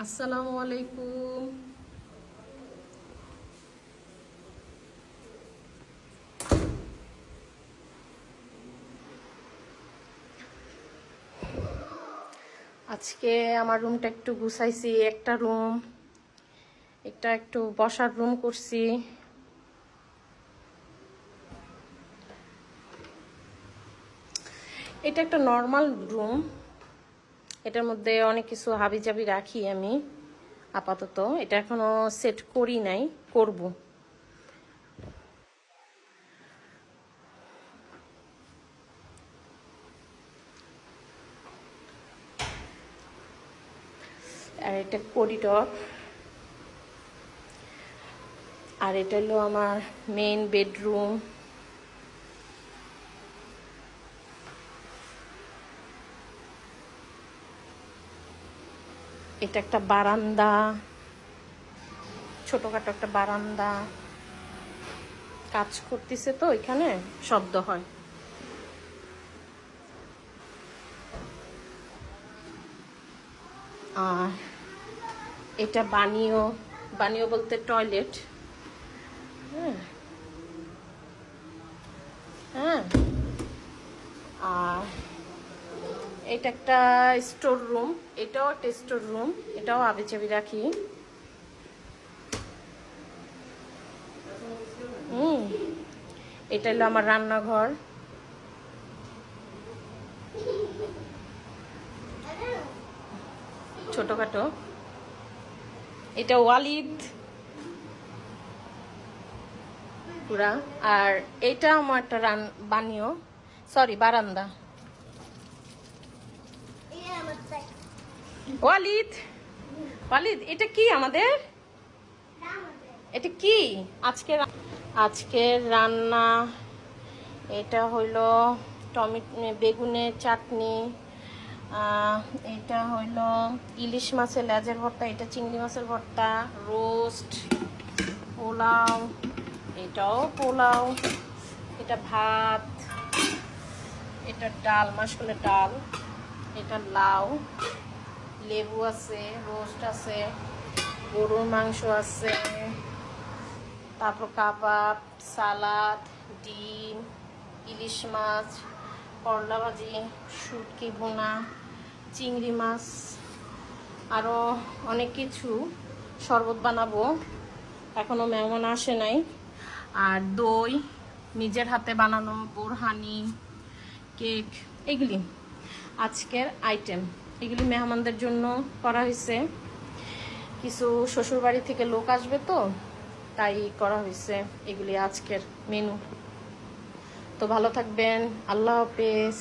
আসসালামু আলাইকুম। আজকে আমার রুমটা একটু গুছাইছি, একটা রুম, একটা একটু বসার রুম করছি। এটা একটা নর্মাল রুম, এটার মধ্যে অনেক কিছু হাবিজাবি রাখি আমি। আপাতত এটা এখনো সেট করি নাই, করব। আর এটা করিডর, আর এটা হলো আমার মেইন বেডরুম। এটা একটা বারান্দা, ছোটখাটো একটা বারান্দা। কাজ করতেছে তো এখানে শব্দ হয়। আর এটা বানিও, বানিও বলতে টয়লেট। হ্যাঁ হ্যাঁ। আর এটা একটা স্টোর রুম, এটাও একটা স্টোর রুম, এটাও আবিচাবি রাখি। এটা হলো আমার রান্নাঘর। ছোটখাটো। এটা ওয়ালিদ পুরা। আর এটা আমার একটা বানিও, সরি বারান্দা। ওয়ালিদ, ওয়ালিদ এটা কি আমাদের, এটা কি আজকে আজকের রান্না? এটা হইলো বেগুনের চাটনি, এটা হইলো ইলিশ মাছের লেজের ভর্তা, এটা চিংড়ি মাছের ভর্তা, রোস্ট, পোলাও, এটাও পোলাও, এটা ভাত, এটা ডাল, মাসকলের ডাল, এটা লাউ, লেবু আছে, রোস্ট আছে, গরুর মাংস আছে, তারপর কাবাব, সালাদ, ডিম, ইলিশ মাছ, করলা ভাজি, শুটকি ভুনা, চিংড়ি মাছ, আরও অনেক কিছু। শরবত বানাবো, এখনও মেহমান আসে নাই। আর দই, নিজের হাতে বানানো বোরহানি, কেক, এগুলি আজকের আইটেম। এগুলি মেহমানদের জন্য করা হয়েছে। কিছু শ্বশুরবাড়ি থেকে লোক আসবে তো, তাই করা হয়েছে এগুলি আজকের মেনু। তো ভালো থাকবেন, আল্লাহ হাফেজ।